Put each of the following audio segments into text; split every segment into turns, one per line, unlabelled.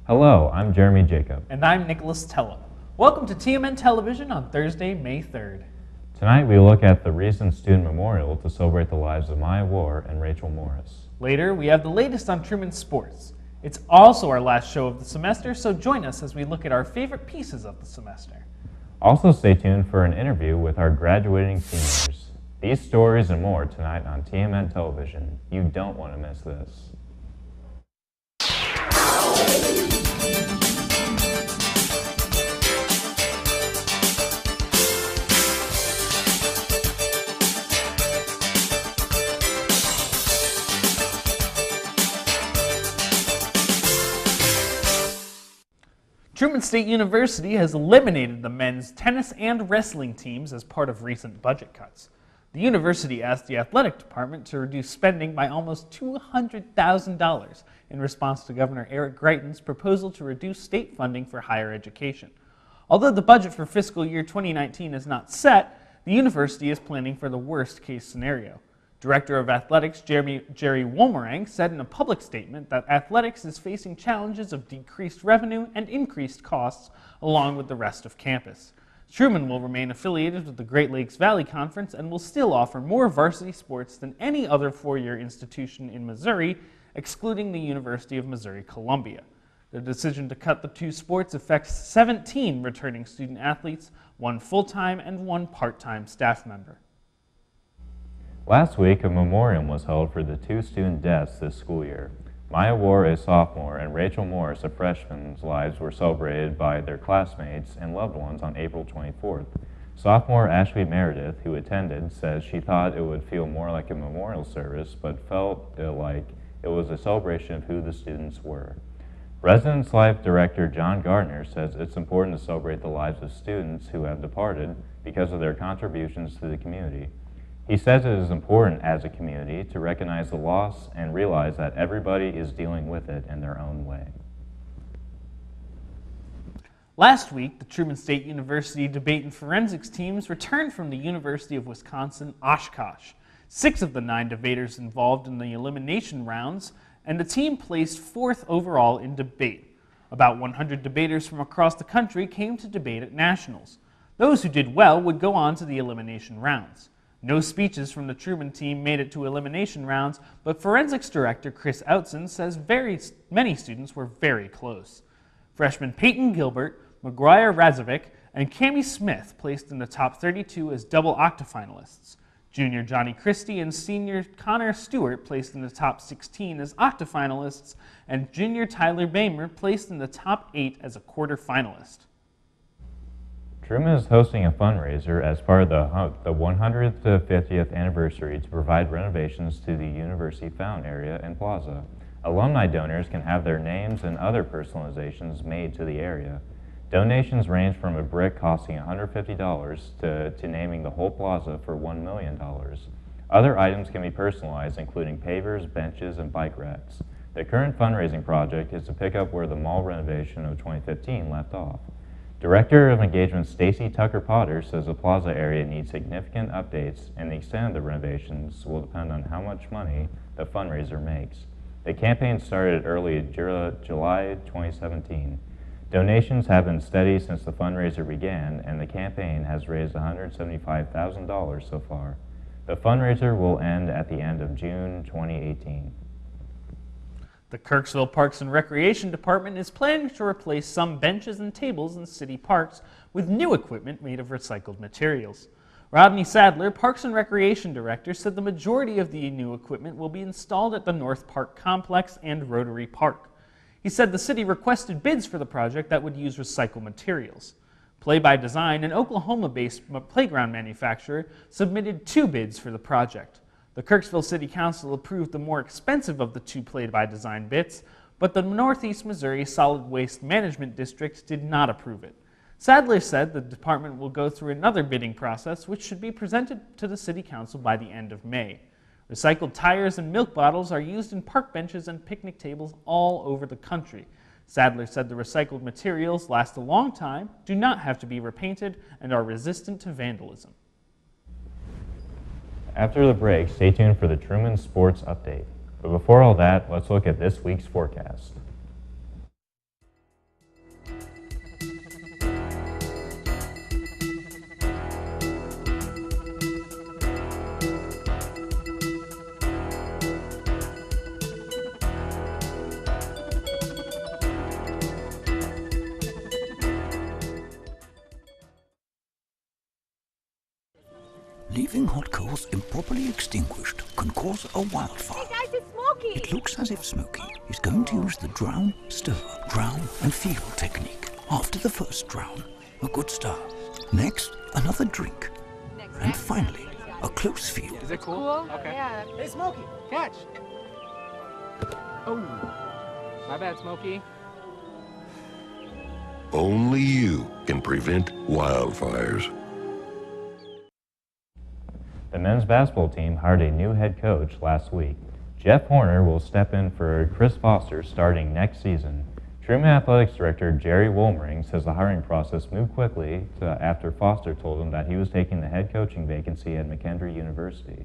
Hello, I'm Jeremy Jacob.
And I'm Nicolas Tello. Welcome to TMN Television on Thursday, May 3rd.
Tonight we look at the recent student memorial to celebrate the lives of Maya War and Rachel Morris.
Later, we have the latest on Truman sports. It's also our last show of the semester, so join us as we look at our favorite pieces of the semester.
Also stay tuned for an interview with our graduating seniors. These stories and more tonight on TMN Television. You don't want to miss this.
Truman State University has eliminated the men's tennis and wrestling teams as part of recent budget cuts. The university asked the athletic department to reduce spending by almost $200,000 in response to Governor Eric Greitens' proposal to reduce state funding for higher education. Although the budget for fiscal year 2019 is not set, the university is planning for the worst-case scenario. Director of Athletics Jerry Wolmerang said in a public statement that athletics is facing challenges of decreased revenue and increased costs along with the rest of campus. Truman will remain affiliated with the Great Lakes Valley Conference and will still offer more varsity sports than any other four-year institution in Missouri, excluding the University of Missouri-Columbia. The decision to cut the two sports affects 17 returning student athletes, one full-time and one part-time staff member.
Last week, a memorial was held for the two student deaths this school year. Maya War, a sophomore, and Rachel Morris, a freshman's lives were celebrated by their classmates and loved ones on April 24th. Sophomore Ashley Meredith, who attended, says she thought it would feel more like a memorial service, but felt like it was a celebration of who the students were. Residence Life Director John Gardner says it's important to celebrate the lives of students who have departed because of their contributions to the community. He says it is important as a community to recognize the loss and realize that everybody is dealing with it in their own way.
Last week, the Truman State University debate and forensics teams returned from the University of Wisconsin Oshkosh. 6 of the 9 debaters involved in the elimination rounds, and the team placed 4th overall in debate. About 100 debaters from across the country came to debate at nationals. Those who did well would go on to the elimination rounds. No speeches from the Truman team made it to elimination rounds, but forensics director Chris Outson says many students were very close. Freshmen Peyton Gilbert, McGuire Razovic, and Cami Smith placed in the top 32 as double octafinalists. Junior Johnny Christie and senior Connor Stewart placed in the top 16 as octafinalists, and junior Tyler Bamer placed in the top 8 as a quarterfinalist.
Truman is hosting a fundraiser as part of the 150th anniversary to provide renovations to the University Fountain area and Plaza. Alumni donors can have their names and other personalizations made to the area. Donations range from a brick costing $150 to naming the whole plaza for $1 million. Other items can be personalized, including pavers, benches, and bike racks. The current fundraising project is to pick up where the mall renovation of 2015 left off. Director of Engagement Stacy Tucker-Potter says the plaza area needs significant updates, and the extent of the renovations will depend on how much money the fundraiser makes. The campaign started early July 2017. Donations have been steady since the fundraiser began, and the campaign has raised $175,000 so far. The fundraiser will end at the end of June 2018.
The Kirksville Parks and Recreation Department is planning to replace some benches and tables in city parks with new equipment made of recycled materials. Rodney Sadler, Parks and Recreation Director, said the majority of the new equipment will be installed at the North Park Complex and Rotary Park. He said the city requested bids for the project that would use recycled materials. Play by Design, an Oklahoma-based playground manufacturer, submitted 2 bids for the project. The Kirksville City Council approved the more expensive of the 2 Play by Design bids, but the Northeast Missouri Solid Waste Management District did not approve it. Sadler said the department will go through another bidding process, which should be presented to the City Council by the end of May. Recycled tires and milk bottles are used in park benches and picnic tables all over the country. Sadler said the recycled materials last a long time, do not have to be repainted, and are resistant to vandalism.
After the break, stay tuned for the Truman Sports Update. But before all that, let's look at this week's forecast.
Leaving hot coals improperly extinguished can cause a wildfire.
Hey guys, it's Smokey!
It looks as if Smokey is going to use the drown, stir, drown and feel technique. After the first drown, a good start. Next, another drink. And finally, a close feel.
Is it cool? Okay.
Yeah.
Hey, Smokey, catch! Oh, my bad, Smokey.
Only you can prevent wildfires.
The men's basketball team hired a new head coach last week. Jeff Horner will step in for Chris Foster starting next season. Truman Athletics Director Jerry Wolmering says the hiring process moved quickly after Foster told him that he was taking the head coaching vacancy at McKendree University.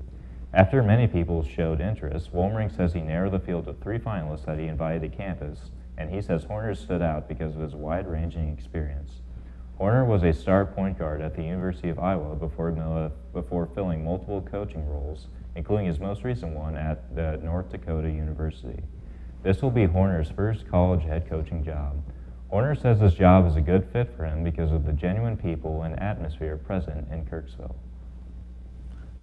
After many people showed interest, Wolmering says he narrowed the field of 3 finalists that he invited to campus, and he says Horner stood out because of his wide-ranging experience. Horner was a star point guard at the University of Iowa before filling multiple coaching roles, including his most recent one at the North Dakota University. This will be Horner's first college head coaching job. Horner says this job is a good fit for him because of the genuine people and atmosphere present in Kirksville.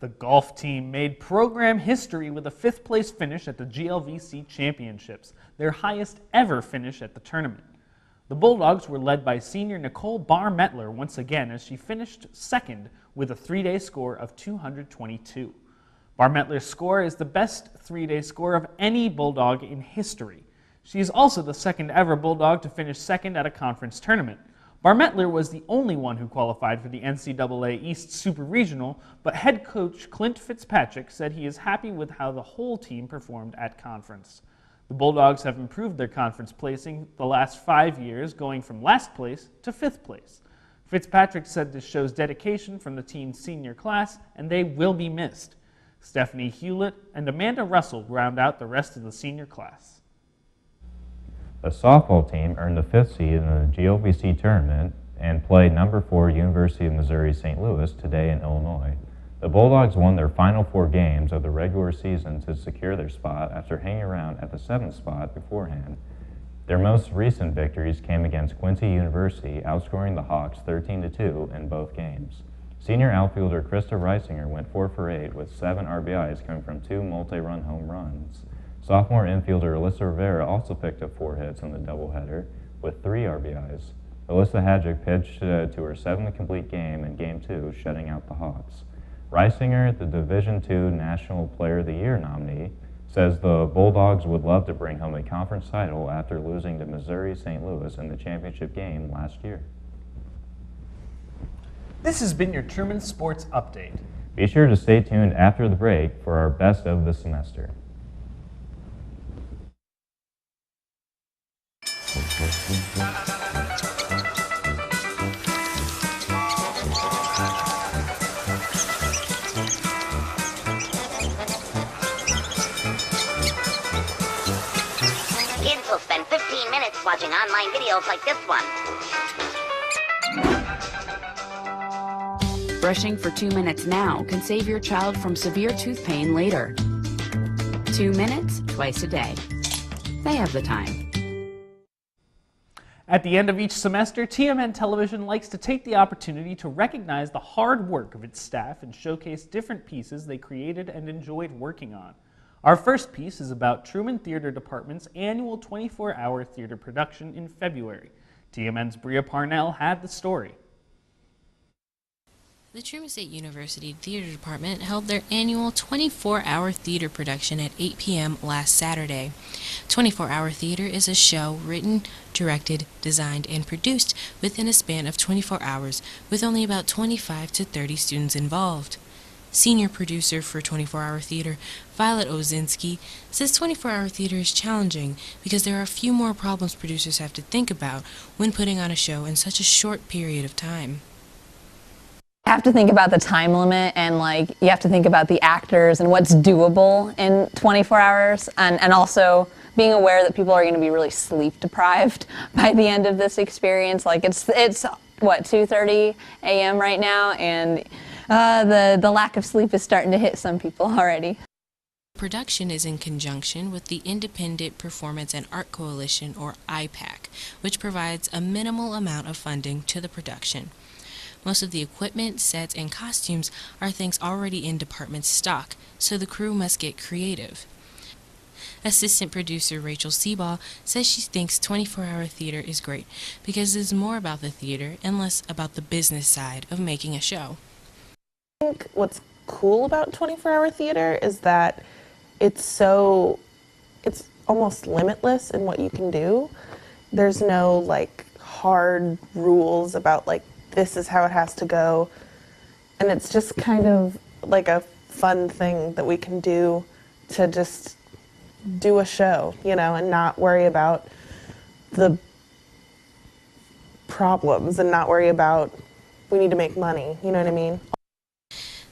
The golf team made program history with a 5th-place finish at the GLVC Championships, their highest ever finish at the tournament. The Bulldogs were led by senior Nicole Barr-Mettler once again as she finished second with a 3-day score of 222. Barr-Mettler's score is the best 3-day score of any Bulldog in history. She is also the second ever Bulldog to finish second at a conference tournament. Barr-Mettler was the only one who qualified for the NCAA East Super Regional, but head coach Clint Fitzpatrick said he is happy with how the whole team performed at conference. The Bulldogs have improved their conference placing the last 5 years, going from last place to 5th place. Fitzpatrick said this shows dedication from the team's senior class, and they will be missed. Stephanie Hewlett and Amanda Russell round out the rest of the senior class.
The softball team earned the 5th seed in the GLVC tournament and played number 4 University of Missouri St. Louis today in Illinois. The Bulldogs won their final 4 games of the regular season to secure their spot after hanging around at the 7th spot beforehand. Their most recent victories came against Quincy University, outscoring the Hawks 13-2 in both games. Senior outfielder Krista Reisinger went 4 for 8 with 7 RBIs coming from 2 multi-run home runs. Sophomore infielder Alyssa Rivera also picked up 4 hits in the doubleheader with 3 RBIs. Alyssa Hadjic pitched to her 7th complete game in Game 2, shutting out the Hawks. Reisinger, the Division II National Player of the Year nominee, says the Bulldogs would love to bring home a conference title after losing to Missouri St. Louis in the championship game last year.
This has been your Truman Sports Update.
Be sure to stay tuned after the break for our best of the semester.
Kids will spend 15 minutes watching online videos like this one.
Brushing for 2 minutes now can save your child from severe tooth pain later. 2 minutes, twice a day. They have the time.
At the end of each semester, TMN Television likes to take the opportunity to recognize the hard work of its staff and showcase different pieces they created and enjoyed working on. Our first piece is about Truman Theater Department's annual 24-hour theater production in February. TMN's Bria Parnell had the story.
The Truman State University Theater Department held their annual 24-hour theater production at 8 p.m. last Saturday. 24-hour theater is a show written, directed, designed, and produced within a span of 24 hours with only about 25 to 30 students involved. Senior producer for 24-hour theater, Violet Ozinski, says 24-hour theater is challenging because there are a few more problems producers have to think about when putting on a show in such a short period of time.
You have to think about the time limit, and you have to think about the actors and what's doable in 24 hours, and also being aware that people are going to be really sleep deprived by the end of this experience. It's what, 2:30 a.m. right now, and the lack of sleep is starting to hit some people already.
Production is in conjunction with the Independent Performance and Art Coalition, or IPAC, which provides a minimal amount of funding to the production. Most of the equipment, sets, and costumes are things already in department stock, so the crew must get creative. Assistant producer Rachel Seaball says she thinks 24-hour theater is great because it's more about the theater and less about the business side of making a show.
I think what's cool about 24-hour theater is that it's almost limitless in what you can do. There's no like hard rules about like this is how it has to go, and it's just kind of like a fun thing that we can do to just do a show, you know, and not worry about the problems and not worry about we need to make money, you know what I mean?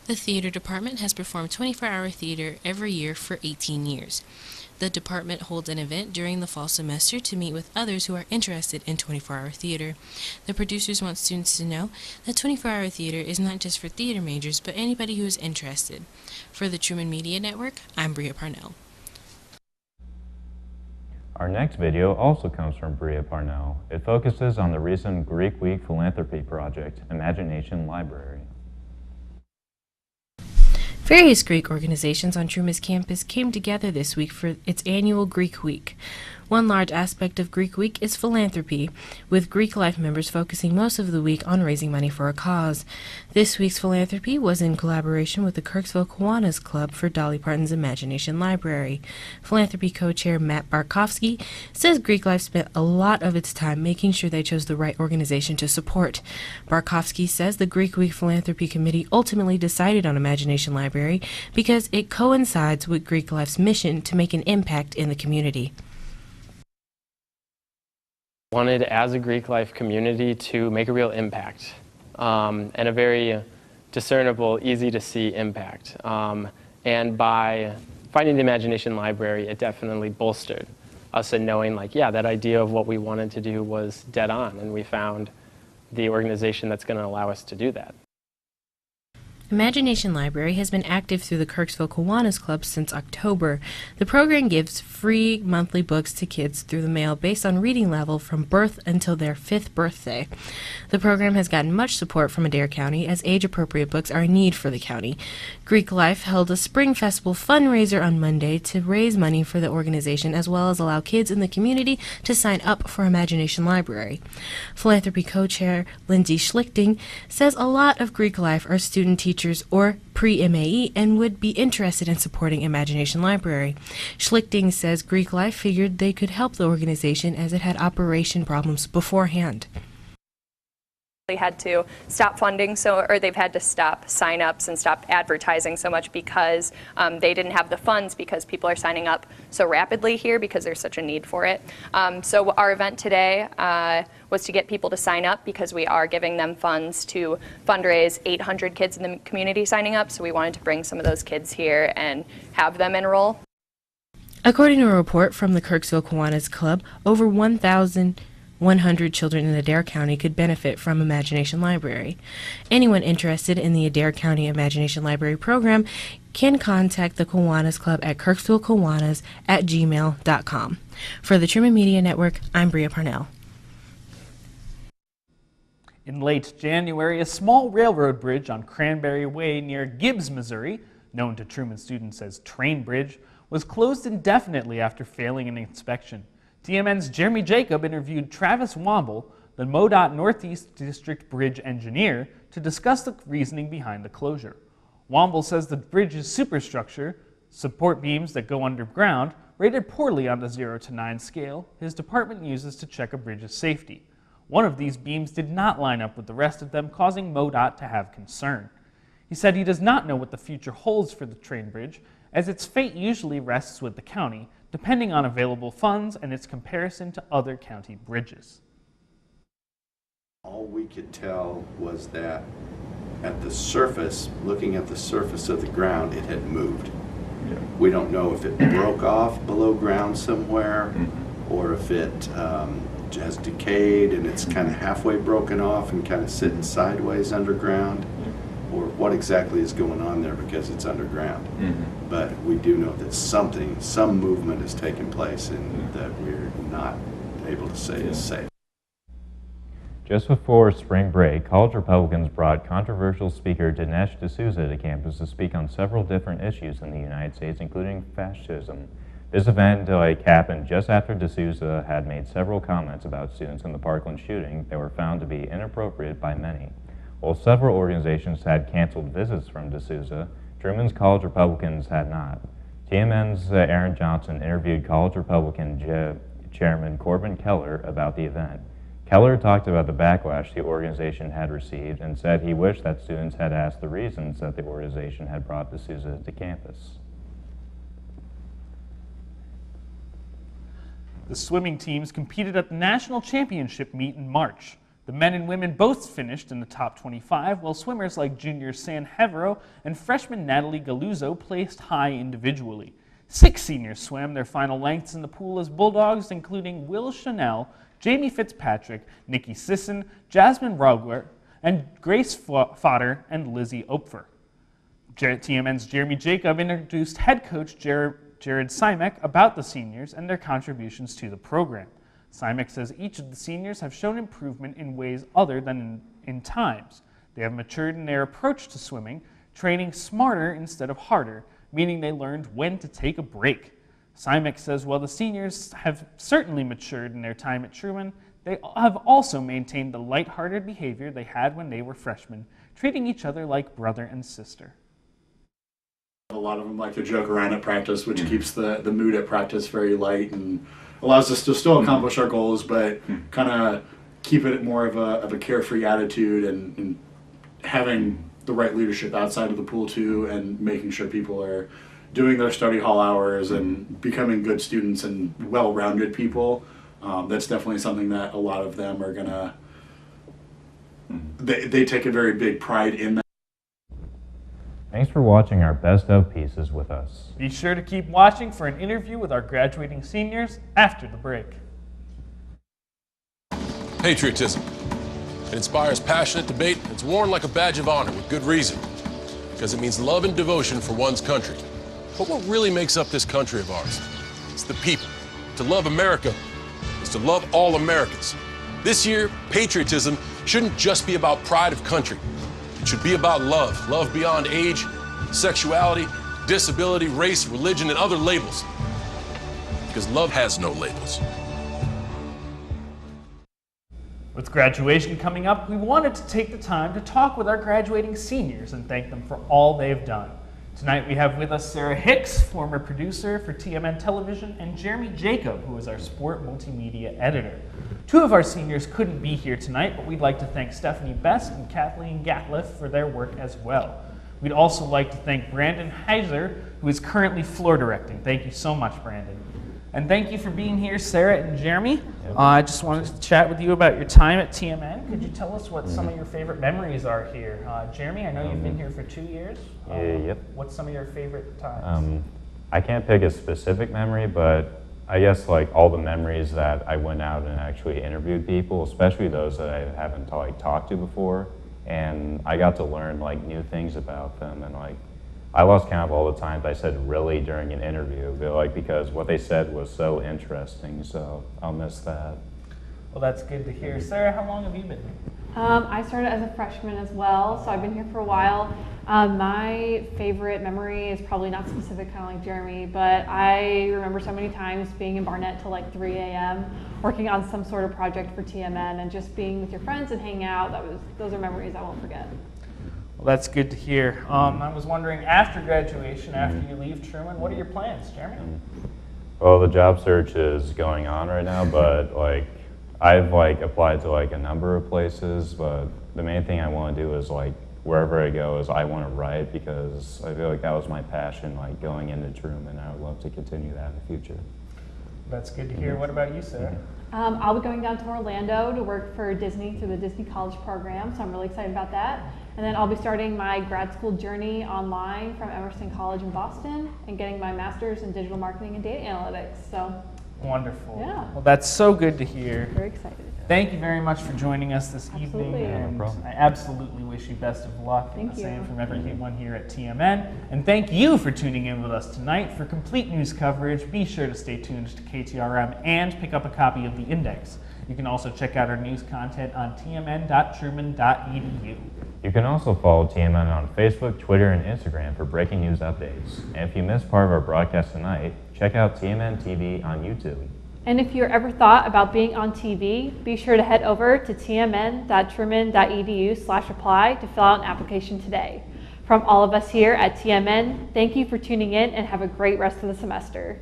The theater department has performed 24-hour theater every year for 18 years. The department holds an event during the fall semester to meet with others who are interested in 24-hour theater. The producers want students to know that 24-hour theater is not just for theater majors, but anybody who is interested. For the Truman Media Network, I'm Bria Parnell.
Our next video also comes from Bria Parnell. It focuses on the recent Greek Week philanthropy project, Imagination Library.
Various Greek organizations on Truman's campus came together this week for its annual Greek Week. One large aspect of Greek Week is philanthropy, with Greek Life members focusing most of the week on raising money for a cause. This week's philanthropy was in collaboration with the Kirksville Kiwanis Club for Dolly Parton's Imagination Library. Philanthropy co-chair Matt Barkowski says Greek Life spent a lot of its time making sure they chose the right organization to support. Barkowski says the Greek Week Philanthropy Committee ultimately decided on Imagination Library because it coincides with Greek Life's mission to make an impact in the community.
Wanted, as a Greek Life community, to make a real impact, and a very discernible, easy to see impact. And by finding the Imagination Library, it definitely bolstered us in knowing, like, yeah, that idea of what we wanted to do was dead on, and we found the organization that's going to allow us to do that.
Imagination Library has been active through the Kirksville Kiwanis Club since October. The program gives free monthly books to kids through the mail based on reading level from birth until their 5th birthday. The program has gotten much support from Adair County as age-appropriate books are in need for the county. Greek Life held a Spring Festival fundraiser on Monday to raise money for the organization as well as allow kids in the community to sign up for Imagination Library. Philanthropy co-chair Lindsay Schlichting says a lot of Greek Life are student teachers or pre-MAE and would be interested in supporting Imagination Library. Schlichting says Greek Life figured they could help the organization as it had operation problems beforehand.
They had to stop funding, or they've had to stop sign-ups and stop advertising so much because they didn't have the funds because people are signing up so rapidly here because there's such a need for it. So our event today was to get people to sign up because we are giving them funds to fundraise 800 kids in the community signing up, so we wanted to bring some of those kids here and have them enroll.
According to a report from the Kirksville Kiwanis Club, over 1,100 children in Adair County could benefit from Imagination Library. Anyone interested in the Adair County Imagination Library program can contact the Kiwanis Club at kirksvillekiwanis@gmail.com. For the Truman Media Network, I'm Bria Parnell.
In late January, a small railroad bridge on Cranberry Way near Gibbs, Missouri, known to Truman students as Train Bridge, was closed indefinitely after failing an inspection. TMN's Jeremy Jacob interviewed Travis Womble, the MoDOT Northeast District Bridge engineer, to discuss the reasoning behind the closure. Womble says the bridge's superstructure, support beams that go underground, rated poorly on the 0 to 9 scale his department uses to check a bridge's safety. One of these beams did not line up with the rest of them, causing MoDOT to have concern. He said he does not know what the future holds for the train bridge, as its fate usually rests with the county, depending on available funds and its comparison to other county bridges.
All we could tell was that at the surface, looking at the surface of the ground, it had moved. Yeah. We don't know if it broke off below ground somewhere, or if it has decayed and it's kind of halfway broken off and kind of sitting sideways underground, or what exactly is going on there because it's underground. But we do know that some movement is taking place and that we're not able to say is safe.
Just before spring break, college Republicans brought controversial speaker Dinesh D'Souza to campus to speak on several different issues in the United States, including fascism. This event happened just after D'Souza had made several comments about students in the Parkland shooting that were found to be inappropriate by many. While several organizations had canceled visits from D'Souza, Truman's college Republicans had not. TMN's Aaron Johnson interviewed college Republican Chairman Corbin Keller about the event. Keller talked about the backlash the organization had received and said he wished that students had asked the reasons that the organization had brought D'Souza to campus.
The swimming teams competed at the national championship meet in March. The men and women both finished in the top 25, while swimmers like junior San Hevero and freshman Natalie Galuzzo placed high individually. 6 seniors swam their final lengths in the pool as Bulldogs, including Will Chanel, Jamie Fitzpatrick, Nikki Sisson, Jasmine Rogler, and Grace Fodder and Lizzie Opfer. TMN's Jeremy Jacob introduced head coach Jared Simek about the seniors and their contributions to the program. Simek says each of the seniors have shown improvement in ways other than in times. They have matured in their approach to swimming, training smarter instead of harder, meaning they learned when to take a break. Simek says while the seniors have certainly matured in their time at Truman, they have also maintained the lighthearted behavior they had when they were freshmen, treating each other like brother and sister.
A lot of them like to joke around at practice, which keeps the mood at practice very light and allows us to still accomplish our goals, but kind of keep it more of a carefree attitude and having the right leadership outside of the pool too, and making sure people are doing their study hall hours and becoming good students and well-rounded people. That's definitely something that a lot of them are gonna, they take a very big pride in that.
Thanks for watching our Best of Pieces with us.
Be sure to keep watching for an interview with our graduating seniors after the break.
Patriotism. It inspires passionate debate. It's worn like a badge of honor with good reason, because it means love and devotion for one's country. But what really makes up this country of ours? It's the people. To love America is to love all Americans. This year, patriotism shouldn't just be about pride of country. It should be about love. Love beyond age, sexuality, disability, race, religion, and other labels. Because love has no labels.
With graduation coming up, we wanted to take the time to talk with our graduating seniors and thank them for all they've done. Tonight we have with us Sarah Hicks, former producer for TMN Television, and Jeremy Jacob, who is our sport multimedia editor. 2 of our seniors couldn't be here tonight, but we'd like to thank Stephanie Best and Kathleen Gatliff for their work as well. We'd also like to thank Brandon Heiser, who is currently floor directing. Thank you so much, Brandon. And thank you for being here, Sarah and Jeremy. I just wanted to chat with you about your time at TMN. Could you tell us what some of your favorite memories are here? Jeremy, I know you've been here for 2 years.
Yep.
What's some of your favorite times?
I can't pick a specific memory, but I guess like all the memories that I went out and actually interviewed people, especially those that I haven't talked to before, and I got to learn like new things about them, and like I lost count of all the times I said really during an interview, but because what they said was so interesting, so I'll miss that.
Well, that's good to hear. Sarah, how long have you been?
I started as a freshman as well, so I've been here for a while. My favorite memory is probably not specific, kind of like Jeremy, but I remember so many times being in Barnett till like 3 a.m., working on some sort of project for TMN, and just being with your friends and hanging out. Those are memories I won't forget.
Well, that's good to hear. I was wondering, after graduation, after you leave Truman, what are your plans, Jeremy?
Well, the job search is going on right now, but I've applied to a number of places, but the main thing I want to do is wherever I go is I want to write, because I feel like that was my passion going into Truman. I would love to continue that in the future.
That's good to hear. What about you, Sarah?
I'll be going down to Orlando to work for Disney through the Disney College program, so I'm really excited about that. And then I'll be starting my grad school journey online from Emerson College in Boston and getting my master's in digital marketing and data analytics. So
Wonderful.
Yeah.
Well, that's so good to hear.
Very excited.
Thank you very much for joining us this evening, and I absolutely wish you best of luck.
Thank you.
Same from everyone here at TMN. And thank you for tuning in with us tonight. For complete news coverage, be sure to stay tuned to KTRM and pick up a copy of The Index. You can also check out our news content on tmn.truman.edu.
You can also follow TMN on Facebook, Twitter, and Instagram for breaking news updates. And if you missed part of our broadcast tonight, check out TMN TV on YouTube.
And if you're ever thought about being on TV, be sure to head over to tmn.truman.edu/apply to fill out an application today. From all of us here at TMN, thank you for tuning in and have a great rest of the semester.